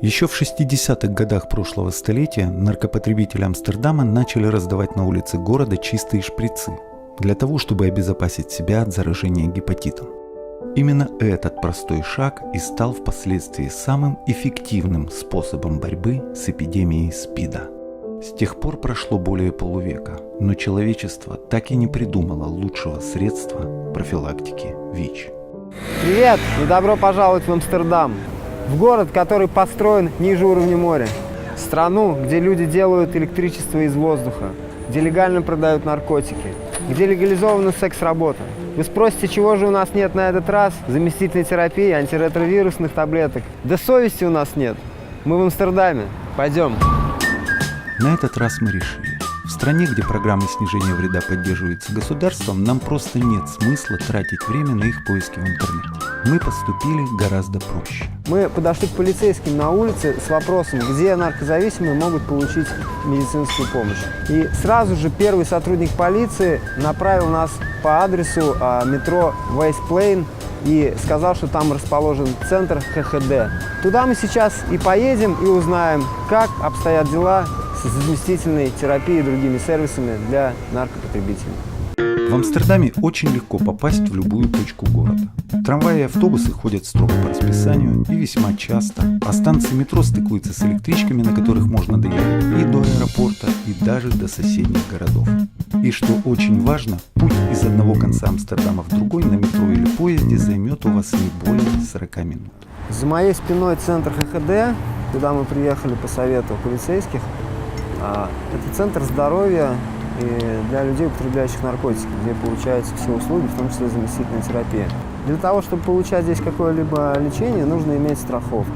Еще в 60-х годах прошлого столетия наркопотребители Амстердама начали раздавать на улице города чистые шприцы для того, чтобы обезопасить себя от заражения гепатитом. Именно этот простой шаг и стал впоследствии самым эффективным способом борьбы с эпидемией СПИДа. С тех пор прошло более полувека, но человечество так и не придумало лучшего средства профилактики ВИЧ. Привет и добро пожаловать в Амстердам, в город, который построен ниже уровня моря, страну, где люди делают электричество из воздуха, где легально продают наркотики, где легализована секс-работа. Вы спросите, чего же у нас нет на этот раз? Заместительной терапии, антиретровирусных таблеток. Да совести у нас нет. Мы в Амстердаме. Пойдем. На этот раз мы решили, в стране, где программы снижения вреда поддерживаются государством, нам просто нет смысла тратить время на их поиски в интернете. Мы поступили гораздо проще. Мы подошли к полицейским на улице с вопросом, где наркозависимые могут получить медицинскую помощь. И сразу же первый сотрудник полиции направил нас по адресу метро Вейсплейн и сказал, что там расположен центр ХХД. Туда мы сейчас и поедем, и узнаем, как обстоят дела с заместительной терапией и другими сервисами для наркопотребителей. В Амстердаме очень легко попасть в любую точку города. Трамваи и автобусы ходят строго по расписанию и весьма часто, а станции метро стыкуются с электричками, на которых можно доехать и до аэропорта, и даже до соседних городов. И что очень важно, путь из одного конца Амстердама в другой на метро или поезде займет у вас не более 40 минут. За моей спиной центр ХХД, куда мы приехали по совету полицейских. Это центр здоровья для людей, употребляющих наркотики, где получаются все услуги, в том числе заместительная терапия. Для того, чтобы получать здесь какое-либо лечение, нужно иметь страховку.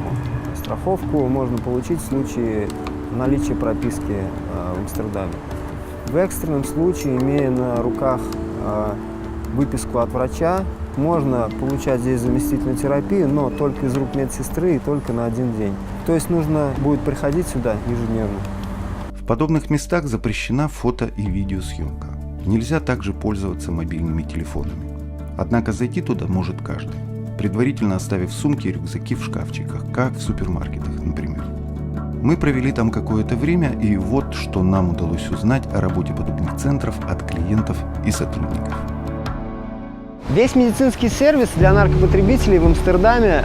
Страховку можно получить в случае наличия прописки в Амстердаме. В экстренном случае, имея на руках выписку от врача, можно получать здесь заместительную терапию, но только из рук медсестры и только на один день. То есть нужно будет приходить сюда ежедневно. В подобных местах запрещена фото- и видеосъемка. Нельзя также пользоваться мобильными телефонами. Однако зайти туда может каждый, предварительно оставив сумки и рюкзаки в шкафчиках, как в супермаркетах, например. Мы провели там какое-то время, и вот что нам удалось узнать о работе подобных центров от клиентов и сотрудников. Весь медицинский сервис для наркопотребителей в Амстердаме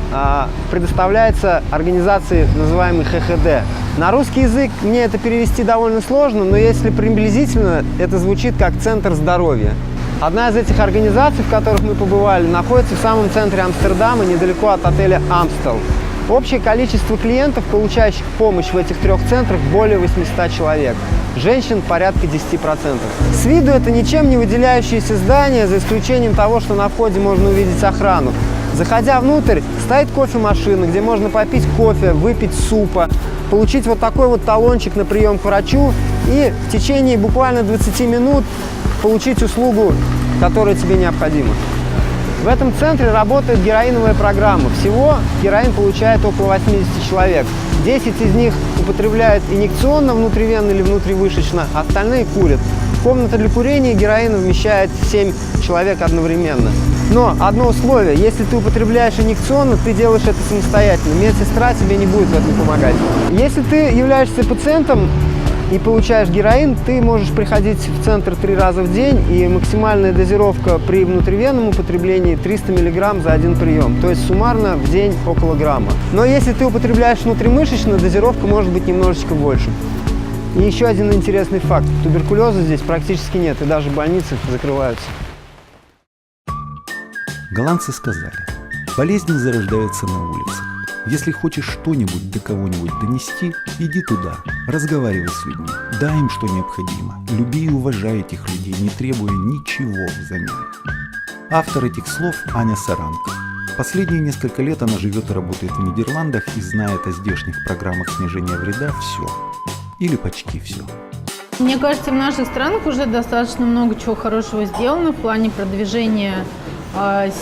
предоставляется организацией, называемой ХХД. На русский язык мне это перевести довольно сложно, но если приблизительно, это звучит как «Центр здоровья». Одна из этих организаций, в которых мы побывали, находится в самом центре Амстердама, недалеко от отеля «Амстел». Общее количество клиентов, получающих помощь в этих трех центрах, более 800 человек. Женщин порядка 10%. С виду это ничем не выделяющееся здание, за исключением того, что на входе можно увидеть охрану. Заходя внутрь, стоит кофемашина, где можно попить кофе, выпить супа, получить вот такой вот талончик на прием к врачу и в течение буквально 20 минут получить услугу, которая тебе необходима. В этом центре работает героиновая программа. Всего героин получает около 80 человек. 10 из них употребляют инъекционно, внутривенно или внутривышечно, а остальные курят. Комната для курения героина вмещает 7 человек одновременно. Но одно условие, если ты употребляешь инъекционно, ты делаешь это самостоятельно. Медсестра тебе не будет в этом помогать. Если ты являешься пациентом и получаешь героин, ты можешь приходить в центр 3 раза в день, и максимальная дозировка при внутривенном употреблении 300 мг за один прием, то есть суммарно в день около грамма. Но если ты употребляешь внутримышечно, дозировка может быть немножечко больше. И еще один интересный факт. Туберкулеза здесь практически нет, и даже больницы закрываются. Голландцы сказали, болезни зарождаются на улицах. Если хочешь что-нибудь до кого-нибудь донести, иди туда, разговаривай с людьми, дай им что необходимо, люби и уважай этих людей, не требуя ничего взамен. Автор этих слов Аня Саранка. Последние несколько лет она живет и работает в Нидерландах и знает о здешних программах снижения вреда все. Или почти все. Мне кажется, в наших странах уже достаточно много чего хорошего сделано в плане продвижения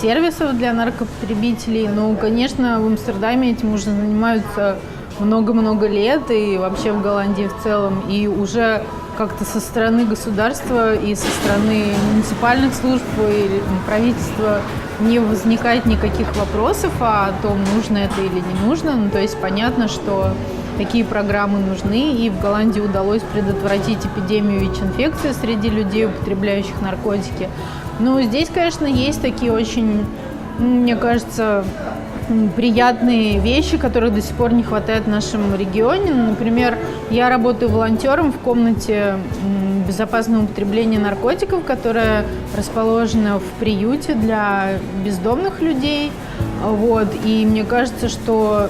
сервисов для наркопотребителей. Но, конечно, в Амстердаме этим уже занимаются много-много лет, и вообще в Голландии в целом. И уже как-то со стороны государства и со стороны муниципальных служб и правительства не возникает никаких вопросов о том, нужно это или не нужно. Ну, то есть понятно, что такие программы нужны, и в Голландии удалось предотвратить эпидемию ВИЧ-инфекции среди людей, употребляющих наркотики. Но здесь, конечно, есть такие очень, мне кажется, приятные вещи, которых до сих пор не хватает в нашем регионе. Например, я работаю волонтером в комнате безопасного употребления наркотиков, которая расположена в приюте для бездомных людей. Вот. И мне кажется, что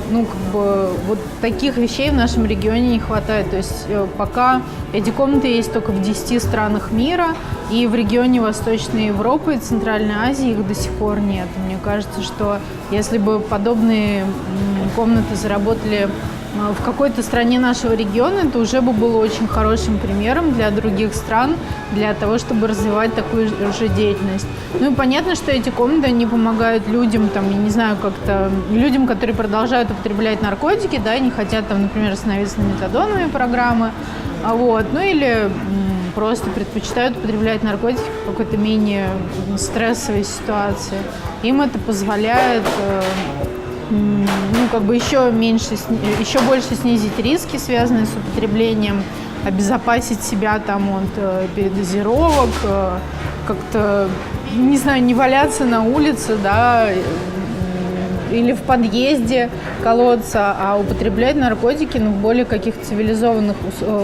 вот таких вещей в нашем регионе не хватает. То есть пока эти комнаты есть только в 10 странах мира, и в регионе Восточной Европы и Центральной Азии их до сих пор нет. Мне кажется, что если бы подобные комнаты заработали в какой-то стране нашего региона, это уже бы было очень хорошим примером для других стран, для того, чтобы развивать такую же деятельность. Ну и понятно, что эти комнаты, они помогают людям, там, я не знаю, как-то людям, которые продолжают употреблять наркотики, да, не хотят, там, например, остановиться на метадоновые программы, вот, ну или просто предпочитают употреблять наркотики в какой-то менее стрессовой ситуации. Им это позволяет еще больше снизить риски, связанные с употреблением, обезопасить себя там от передозировок, как-то, не знаю, не валяться на улице, да, или в подъезде колоться, а употреблять наркотики в более каких-то цивилизованных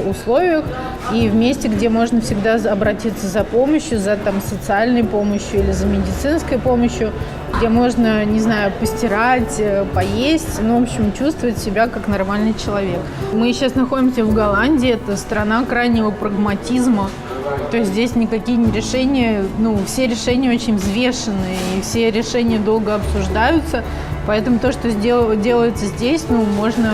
условиях и в месте, где можно всегда обратиться за помощью, за там, социальной помощью или за медицинской помощью, где можно, не знаю, постирать, поесть, в общем, чувствовать себя как нормальный человек. Мы сейчас находимся в Голландии, это страна крайнего прагматизма. То есть здесь никакие решения, все решения очень взвешенные, и все решения долго обсуждаются. Поэтому то, что делается здесь, можно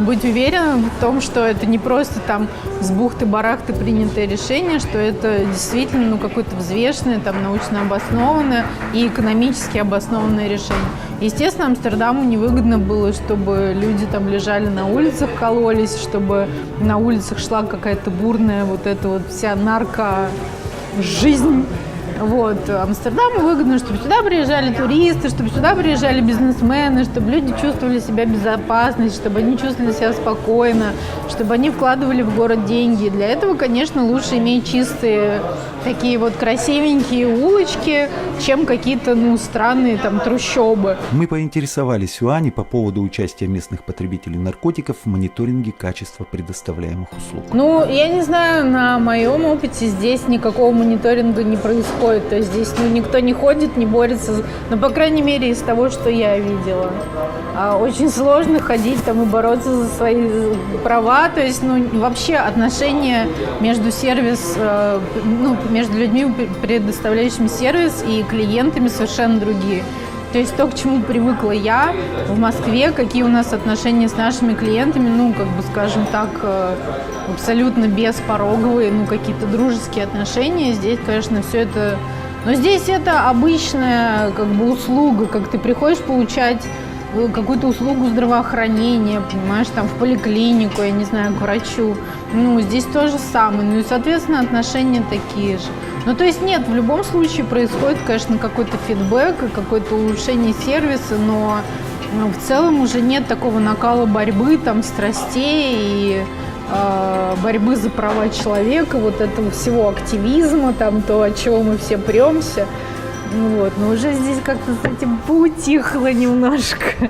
быть уверенным в том, что это не просто там с бухты-барахты принятое решение, что это действительно какое-то взвешенное, там, научно обоснованное и экономически обоснованное решение. Естественно, Амстердаму невыгодно было, чтобы люди там лежали на улицах, кололись, чтобы на улицах шла какая-то бурная вот эта вот вся нарко-жизнь. Вот. Амстердаму выгодно, чтобы сюда приезжали туристы, чтобы сюда приезжали бизнесмены, чтобы люди чувствовали себя безопасно, чтобы они чувствовали себя спокойно, чтобы они вкладывали в город деньги. Для этого, конечно, лучше иметь чистые такие вот красивенькие улочки, чем какие-то, странные там трущобы. Мы поинтересовались у Ани по поводу участия местных потребителей наркотиков в мониторинге качества предоставляемых услуг. Я не знаю, на моем опыте здесь никакого мониторинга не происходит. То есть здесь никто не ходит, не борется, по крайней мере, из того, что я видела. Очень сложно ходить там и бороться за свои права. То есть, вообще отношения между между людьми, предоставляющими сервис, и клиентами совершенно другие. То есть то, к чему привыкла я в Москве, какие у нас отношения с нашими клиентами, скажем так, абсолютно беспороговые, какие-то дружеские отношения. Здесь, конечно, все это... Но здесь это обычная услуга, как ты приходишь получать какую-то услугу здравоохранения, понимаешь, там в поликлинику, я не знаю, к врачу. Здесь то же самое. И, соответственно, отношения такие же. То есть нет, в любом случае происходит, конечно, какой-то фидбэк, какое-то улучшение сервиса, но в целом уже нет такого накала борьбы, там, страстей и борьбы за права человека, вот этого всего активизма, там, то, от чего мы все премся. Но уже здесь как-то с этим поутихло немножко.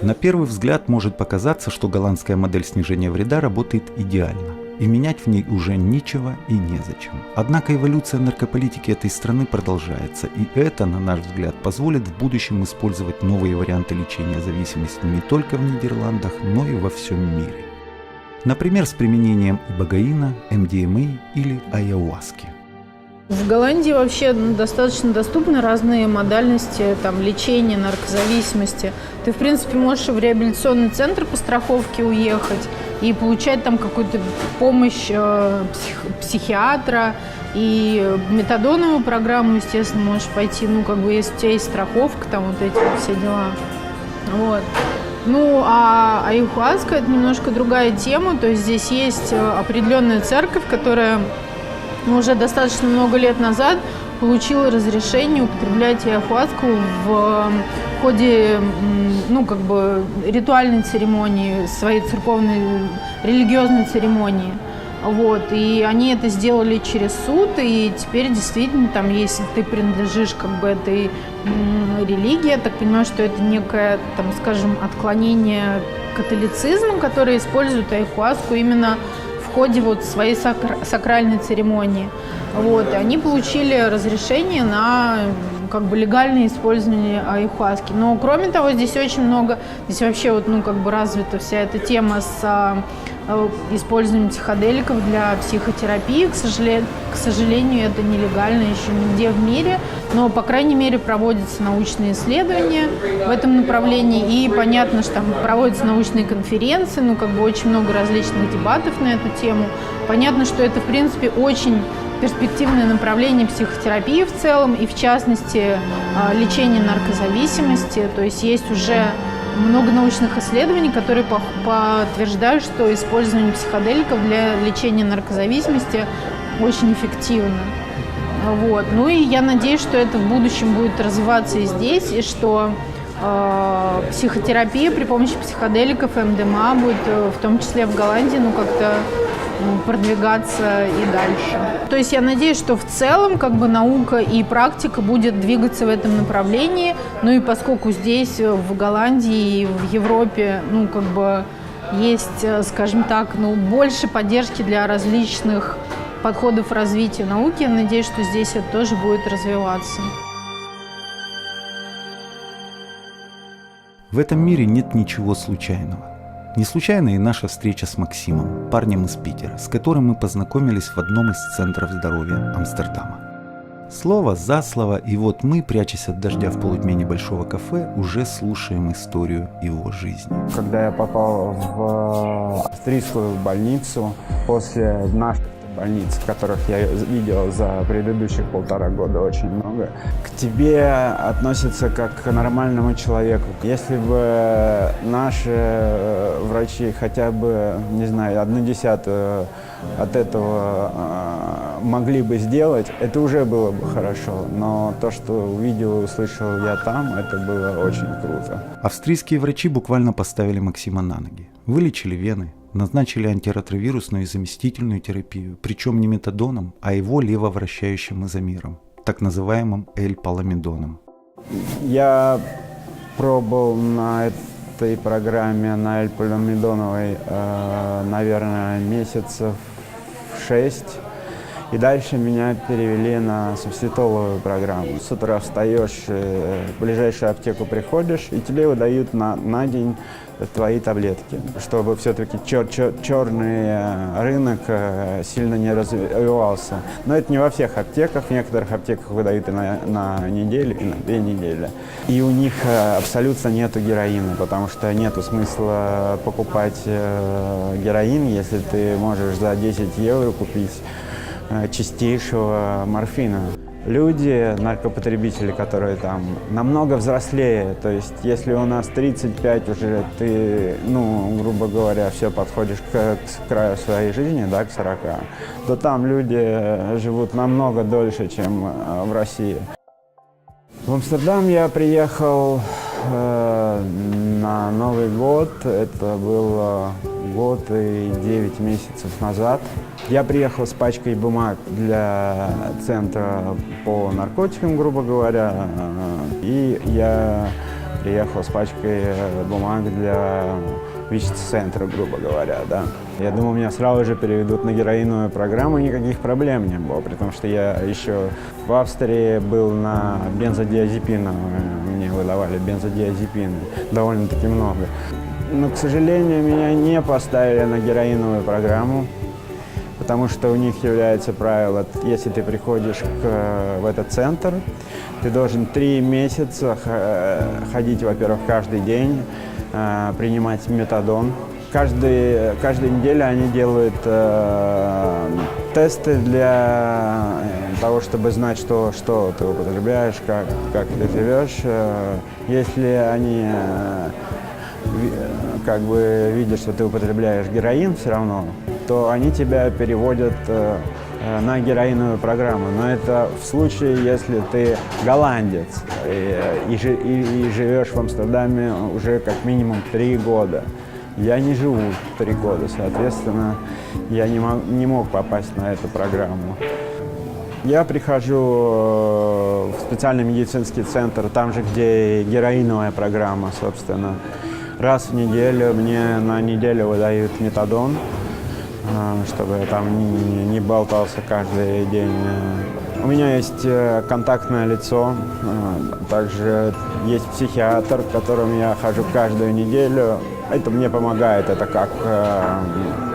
На первый взгляд может показаться, что голландская модель снижения вреда работает идеально, и менять в ней уже нечего и незачем. Однако эволюция наркополитики этой страны продолжается, и это, на наш взгляд, позволит в будущем использовать новые варианты лечения зависимости не только в Нидерландах, но и во всем мире. Например, с применением ибогоина, МДМА или айауаски. В Голландии вообще достаточно доступны разные модальности лечения наркозависимости. Ты, в принципе, можешь в реабилитационный центр по страховке уехать и получать там какую-то помощь психиатра, и метадоновую программу, естественно, можешь пойти, если у тебя есть страховка, там вот эти все дела. Вот. Ну, а аюхуаска – это немножко другая тема. То есть здесь есть определенная церковь, которая уже достаточно много лет назад получила разрешение употреблять аюхуаску в ходе, ну, как бы, ритуальной церемонии, своей церковной, религиозной церемонии. Вот, и они это сделали через суд, и теперь действительно там, если ты принадлежишь как бы этой религии, я так понимаю, что это некое, там, скажем, отклонение католицизма, которое использует аюхуаску именно в ходе вот своей сакральной церемонии. Вот, и они получили разрешение на как бы легальное использование аюхуаски. Но кроме того, здесь очень много, здесь вообще вот, ну, как бы развита вся эта тема с использованием психоделиков для психотерапии. К сожалению, это нелегально еще нигде в мире, но, по крайней мере, проводятся научные исследования в этом направлении, и понятно, что там проводятся научные конференции, ну, как бы очень много различных дебатов на эту тему. Понятно, что это, в принципе, очень перспективное направление психотерапии в целом, и в частности лечение наркозависимости. То есть есть уже много научных исследований, которые подтверждают, что использование психоделиков для лечения наркозависимости очень эффективно. Вот. Ну и я надеюсь, что это в будущем будет развиваться и здесь, и что психотерапия при помощи психоделиков, МДМА будет в том числе в Голландии, ну, как-то продвигаться и дальше. То есть я надеюсь, что в целом как бы наука и практика будет двигаться в этом направлении. Ну и поскольку здесь, в Голландии и в Европе, ну, как бы есть, скажем так, ну, больше поддержки для различных подходов развития науки, я надеюсь, что здесь это тоже будет развиваться. В этом мире нет ничего случайного. Не случайна и наша встреча с Максимом, парнем из Питера, с которым мы познакомились в одном из центров здоровья Амстердама. Слово за слово, и вот мы, прячась от дождя в полутьме небольшого кафе, уже слушаем историю его жизни. Когда я попал в австрийскую больницу после наших больниц, которых я видел за предыдущих 1,5 года очень много, к тебе относятся как к нормальному человеку. Если бы наши врачи хотя бы, не знаю, 1/10 от этого могли бы сделать, это уже было бы хорошо. Но то, что увидел и услышал я там, это было очень круто. Австрийские врачи буквально поставили Максима на ноги. Вылечили вены, назначили антиретровирусную и заместительную терапию, причем не метадоном, а его левовращающим изомером, так называемым L-паламидоном. Я пробовал на этой программе, на L-паламидоновой, наверное, месяцев 6. И дальше меня перевели на субститоловую программу. С утра встаешь, в ближайшую аптеку приходишь, и тебе выдают на день твои таблетки, чтобы все-таки черный рынок сильно не развивался. Но это не во всех аптеках. В некоторых аптеках выдают и на неделю, и на 2 недели. И у них абсолютно нету героина, потому что нету смысла покупать героин, если ты можешь за 10 евро купить чистейшего морфина. Люди, наркопотребители, которые там намного взрослее, то есть если у нас 35 уже ты, ну, грубо говоря, все подходишь к краю своей жизни, да, к 40, то там люди живут намного дольше, чем в России. В Амстердам я приехал на Новый год, это было год и 9 месяцев назад. Я приехал с пачкой бумаг для центра по наркотикам, грубо говоря, и я приехал с пачкой бумаг для ВИЧ-центра, грубо говоря, да. Я думал, меня сразу же переведут на героиновую программу, никаких проблем не было, потому что я еще в Австрии был на бензодиазепиновые, мне выдавали бензодиазепины, довольно-таки много. Но, к сожалению, меня не поставили на героиновую программу, потому что у них является правило, если ты приходишь в этот центр, ты должен 3 месяца ходить, во-первых, каждый день, принимать метадон. Каждую неделю они делают тесты для того, чтобы знать, что ты употребляешь, как ты живешь. Если они как бы видят, что ты употребляешь героин все равно, то они тебя переводят на героиновую программу. Но это в случае, если ты голландец и живешь в Амстердаме уже как минимум 3 года. Я не живу 3 года, соответственно, я не мог попасть на эту программу. Я прихожу в специальный медицинский центр, там же, где героиновая программа, собственно. Раз в неделю мне на неделю выдают метадон, чтобы я там не болтался каждый день. У меня есть контактное лицо, также есть психиатр, к которому я хожу каждую неделю. Это мне помогает, это как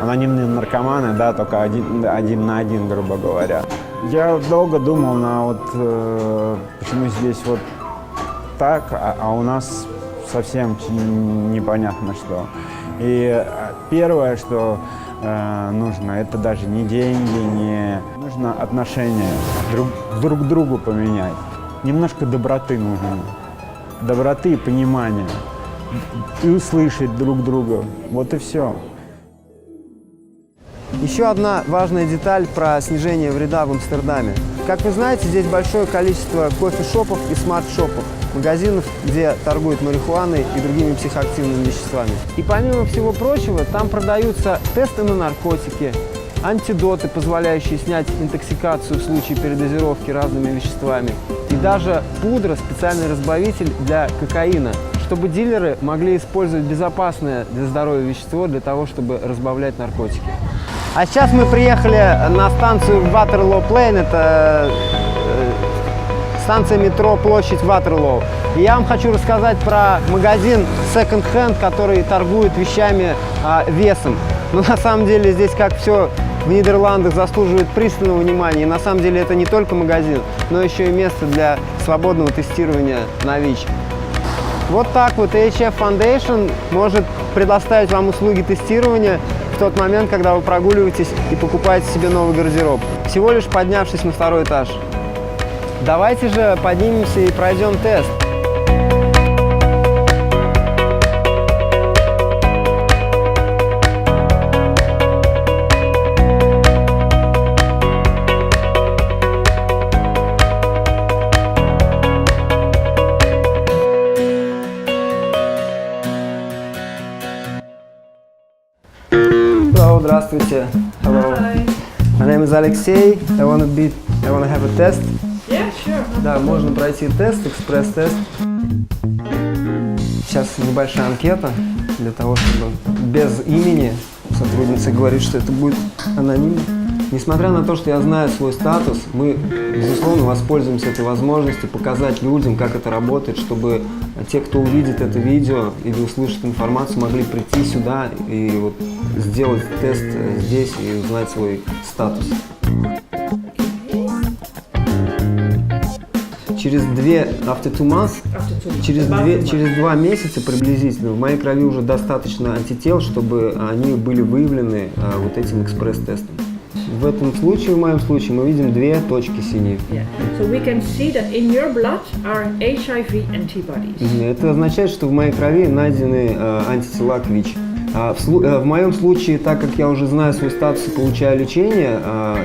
анонимные наркоманы, да, только один на один, грубо говоря. Я долго думал почему здесь вот так, а у нас совсем непонятно что. И первое, что нужно, это даже не деньги, нужно отношения друг к другу поменять. Немножко доброты нужно, доброты и понимания. И услышать друг друга. Вот и все. Еще одна важная деталь про снижение вреда в Амстердаме. Как вы знаете, здесь большое количество кофешопов и смарт-шопов, магазинов, где торгуют марихуаной и другими психоактивными веществами. И помимо всего прочего, там продаются тесты на наркотики, антидоты, позволяющие снять интоксикацию в случае передозировки разными веществами, и даже пудра, специальный разбавитель для кокаина, чтобы дилеры могли использовать безопасное для здоровья вещество для того, чтобы разбавлять наркотики. А сейчас мы приехали на станцию Waterloo Plain, это станция метро Площадь Waterloo. И я вам хочу рассказать про магазин Second Hand, который торгует вещами весом. Но на самом деле здесь, как все в Нидерландах, заслуживает пристального внимания. И на самом деле это не только магазин, но еще и место для свободного тестирования на ВИЧ. Вот так вот AHF Foundation может предоставить вам услуги тестирования в тот момент, когда вы прогуливаетесь и покупаете себе новый гардероб, всего лишь поднявшись на 2-й этаж. Давайте же поднимемся и пройдем тест. Здравствуйте. Hello. Hi. My name is Alexey. I wanna have a test. Yeah, sure. Да, можно пройти тест, экспресс-тест. Сейчас небольшая анкета для того, чтобы без имени сотрудница говорит, что это будет анонимно. Несмотря на то, что я знаю свой статус, мы, безусловно, воспользуемся этой возможностью показать людям, как это работает, чтобы те, кто увидит это видео или услышит информацию, могли прийти сюда и вот сделать тест здесь и узнать свой статус. Через 2 месяца приблизительно в моей крови уже достаточно антител, чтобы они были выявлены вот этим экспресс-тестом. В этом случае, в моем случае, мы видим 2 точки синие. Yeah. So we can see that in your blood are HIV antibodies. Это означает, что в моей крови найдены антитела к ВИЧ. В моем случае, так как я уже знаю свой статус и получаю лечение,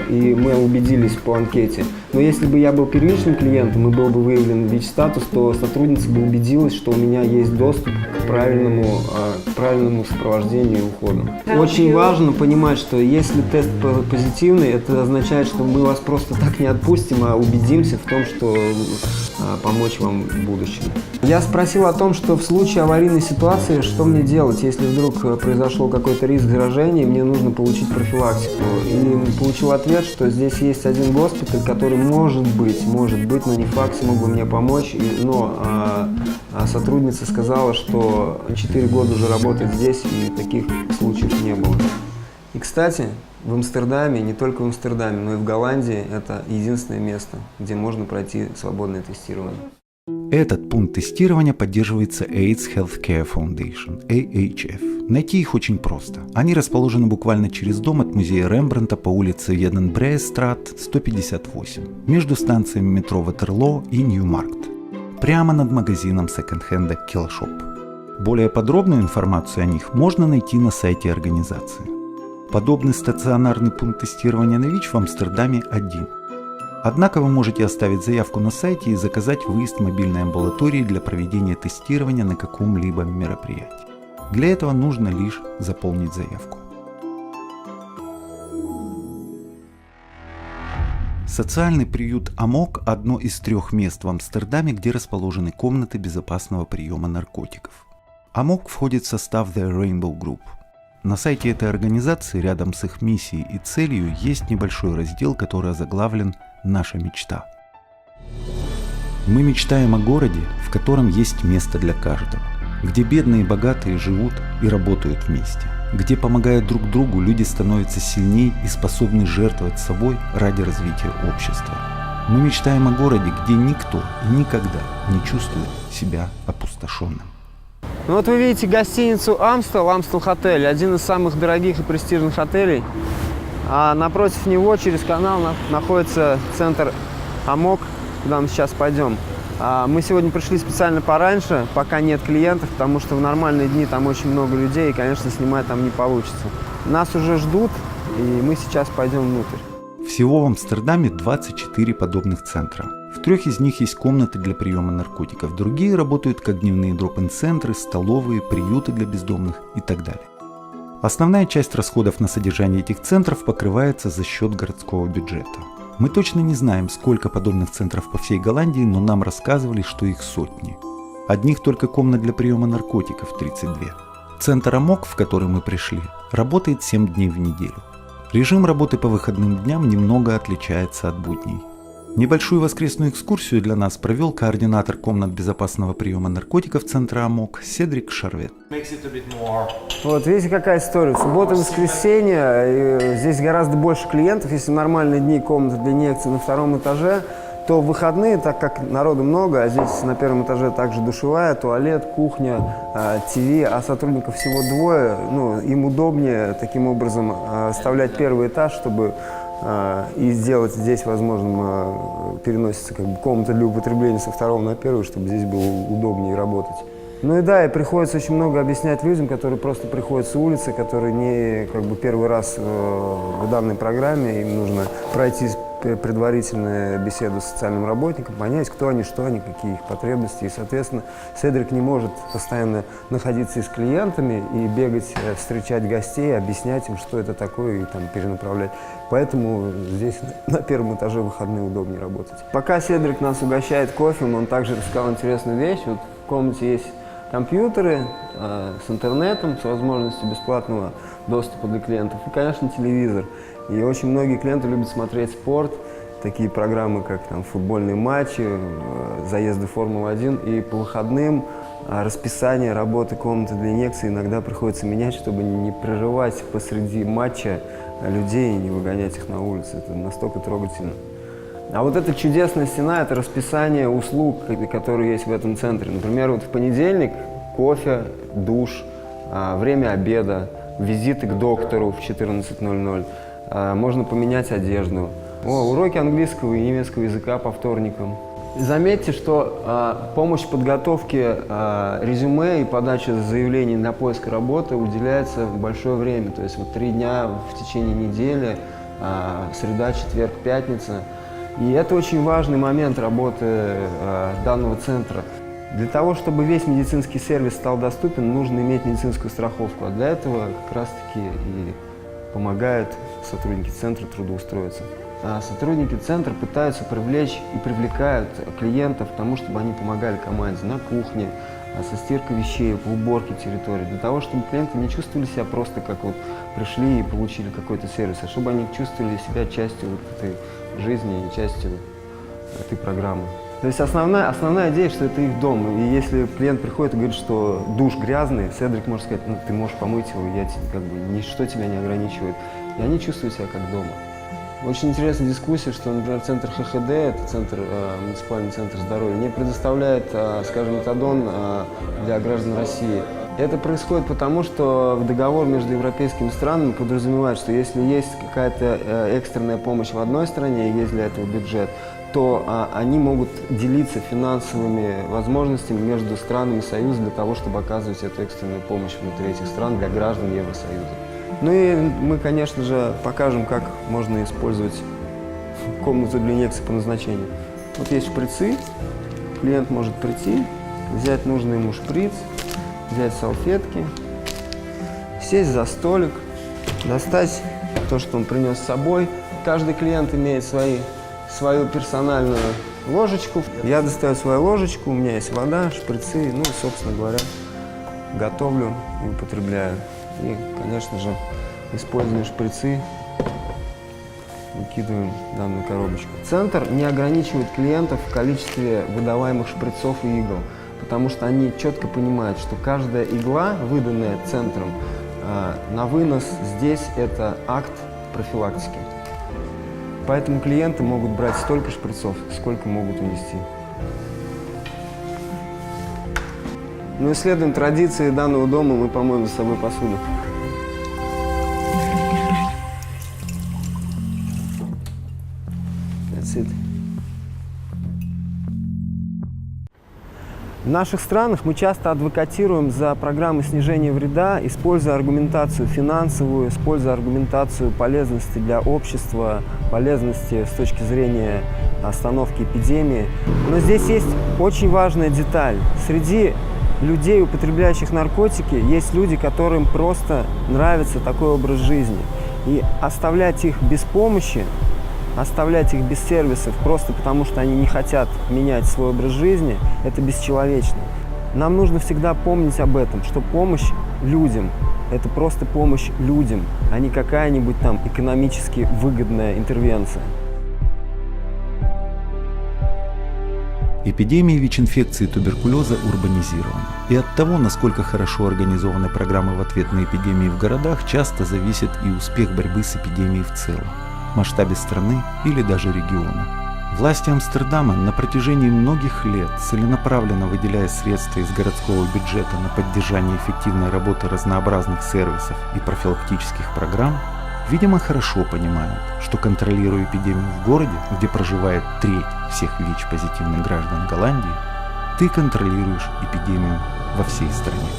и мы убедились по анкете, но если бы я был первичным клиентом и был бы выявлен ВИЧ-статус, то сотрудница бы убедилась, что у меня есть доступ к правильному сопровождению и уходу. Очень важно понимать, что если тест позитивный, это означает, что мы вас просто так не отпустим, а убедимся в том, что помочь вам в будущем. Я спросил о том, что в случае аварийной ситуации, что мне делать, если вдруг произошел какой-то риск заражения, и мне нужно получить профилактику. И получил ответ, что здесь есть один госпиталь, который может быть, но не факт, смог бы мне помочь, но сотрудница сказала, что 4 года уже работает здесь, и таких случаев не было. И, кстати, в Амстердаме, не только в Амстердаме, но и в Голландии, это единственное место, где можно пройти свободное тестирование. Этот пункт тестирования поддерживается AIDS Healthcare Foundation, AHF. Найти их очень просто. Они расположены буквально через дом от музея Рембрандта по улице Яденбреестрат, 158, между станциями метро Ватерлоо и Ньюмаркт, прямо над магазином секонд-хенда Киллшоп. Более подробную информацию о них можно найти на сайте организации. Подобный стационарный пункт тестирования на ВИЧ в Амстердаме один. Однако вы можете оставить заявку на сайте и заказать выезд мобильной амбулатории для проведения тестирования на каком-либо мероприятии. Для этого нужно лишь заполнить заявку. Социальный приют «Амок» – одно из 3 мест в Амстердаме, где расположены комнаты безопасного приема наркотиков. «Амок» входит в состав The Rainbow Group. На сайте этой организации рядом с их миссией и целью есть небольшой раздел, который озаглавлен «Наша мечта». Мы мечтаем о городе, в котором есть место для каждого, где бедные и богатые живут и работают вместе, где, помогая друг другу, люди становятся сильнее и способны жертвовать собой ради развития общества. Мы мечтаем о городе, где никто и никогда не чувствует себя опустошенным. Ну вот вы видите гостиницу «Амстел», «Амстел Хотель», один из самых дорогих и престижных отелей. А напротив него, через канал, находится центр «Амок», куда мы сейчас пойдем. Мы сегодня пришли специально пораньше, пока нет клиентов, потому что в нормальные дни там очень много людей, и, конечно, снимать там не получится. Нас уже ждут, и мы сейчас пойдем внутрь. Всего в Амстердаме 24 подобных центра. В 3 из них есть комнаты для приема наркотиков, другие работают как дневные дроп-ин-центры, столовые, приюты для бездомных и так далее. Основная часть расходов на содержание этих центров покрывается за счет городского бюджета. Мы точно не знаем, сколько подобных центров по всей Голландии, но нам рассказывали, что их сотни. Одних только комнат для приема наркотиков 32. Центр «Амок», в который мы пришли, работает 7 дней в неделю. Режим работы по выходным дням немного отличается от будней. Небольшую воскресную экскурсию для нас провел координатор комнат безопасного приема наркотиков центра «Амок» Седрик Шарвет. Вот видите, какая история. В субботу и воскресенье здесь гораздо больше клиентов. Если в нормальные дни комната для инъекций на 2-м этаже, то в выходные, так как народу много, а здесь на 1-м этаже также душевая, туалет, кухня, ТВ, а сотрудников всего 2, им удобнее таким образом оставлять 1-й этаж, чтобы и сделать здесь возможным переносится комната для употребления со 2-го на 1-ю, чтобы здесь было удобнее работать. Ну и да, и приходится очень много объяснять людям, которые просто приходят с улицы, которые не первый раз в данной программе, им нужно пройти предварительную беседу с социальным работником, понять, кто они, что они, какие их потребности. И, соответственно, Седрик не может постоянно находиться и с клиентами, и бегать, встречать гостей, объяснять им, что это такое, и перенаправлять. Поэтому здесь на 1-м этаже в выходные удобнее работать. Пока Седрик нас угощает кофе, он также рассказал интересную вещь. Вот в комнате есть компьютеры с интернетом, с возможностью бесплатного доступа для клиентов и, конечно, телевизор. И очень многие клиенты любят смотреть спорт, такие программы, как футбольные матчи, заезды Формулы-1. И по выходным расписание работы комнаты для инъекций иногда приходится менять, чтобы не прерывать посреди матча людей и не выгонять их на улицу. Это настолько трогательно. А вот эта чудесная стена – это расписание услуг, которые есть в этом центре. Например, вот в понедельник кофе, душ, время обеда, визиты к доктору в 14:00. Можно поменять одежду. Уроки английского и немецкого языка по вторникам. Заметьте, что помощь в подготовке резюме и подаче заявлений на поиск работы уделяется большое время. То есть 3 дня в течение недели, среда, четверг, пятница. И это очень важный момент работы данного центра. Для того, чтобы весь медицинский сервис стал доступен, нужно иметь медицинскую страховку. А для этого как раз-таки и помогают сотрудники центра трудоустроиться. Сотрудники центра пытаются привлечь и привлекают клиентов к тому, чтобы они помогали команде на кухне, со стиркой вещей, по уборке территории, для того, чтобы клиенты не чувствовали себя просто как пришли и получили какой-то сервис, а чтобы они чувствовали себя частью этой жизни и частью этой программы. То есть основная идея, что это их дом. И если клиент приходит и говорит, что душ грязный, Седрик может сказать, ты можешь помыть его, ничто тебя не ограничивает. И они чувствуют себя как дома. Очень интересная дискуссия, что, например, центр ХХД, это муниципальный центр здоровья, не предоставляет, метадон для граждан России. Это происходит потому, что договор между европейскими странами подразумевает, что если есть какая-то экстренная помощь в одной стране и есть для этого бюджет, то они могут делиться финансовыми возможностями между странами Союза для того, чтобы оказывать эту экстренную помощь внутри этих стран для граждан Евросоюза. Ну и мы, конечно же, покажем, как можно использовать комнату для инъекций по назначению. Вот есть шприцы, клиент может прийти, взять нужный ему шприц, взять салфетки, сесть за столик, достать то, что он принес с собой. Каждый клиент имеет свою персональную ложечку. Я достаю свою ложечку, у меня есть вода, шприцы, ну и, собственно говоря, готовлю и употребляю. И, конечно же, используя шприцы, выкидываем данную коробочку. Центр не ограничивает клиентов в количестве выдаваемых шприцов и игл, потому что они четко понимают, что каждая игла, выданная центром на вынос, здесь это акт профилактики. Поэтому клиенты могут брать столько шприцов, сколько могут унести. Но исследуем традиции данного дома, мы помоем за собой посуду. That's it. В наших странах мы часто адвокатируем за программы снижения вреда, используя аргументацию финансовую, используя аргументацию полезности для общества, полезности с точки зрения остановки эпидемии. Но здесь есть очень важная деталь. Среди людей, употребляющих наркотики, есть люди, которым просто нравится такой образ жизни. И оставлять их без помощи, оставлять их без сервисов просто потому, что они не хотят менять свой образ жизни, это бесчеловечно. Нам нужно всегда помнить об этом, что помощь людям – это просто помощь людям, а не какая-нибудь там экономически выгодная интервенция. Эпидемия ВИЧ-инфекции и туберкулеза урбанизирована. И от того, насколько хорошо организованы программы в ответ на эпидемии в городах, часто зависит и успех борьбы с эпидемией в целом, в масштабе страны или даже региона. Власти Амстердама на протяжении многих лет, целенаправленно выделяя средства из городского бюджета на поддержание эффективной работы разнообразных сервисов и профилактических программ, видимо, хорошо понимают, что контролируя эпидемию в городе, где проживает треть всех ВИЧ-позитивных граждан Голландии, ты контролируешь эпидемию во всей стране.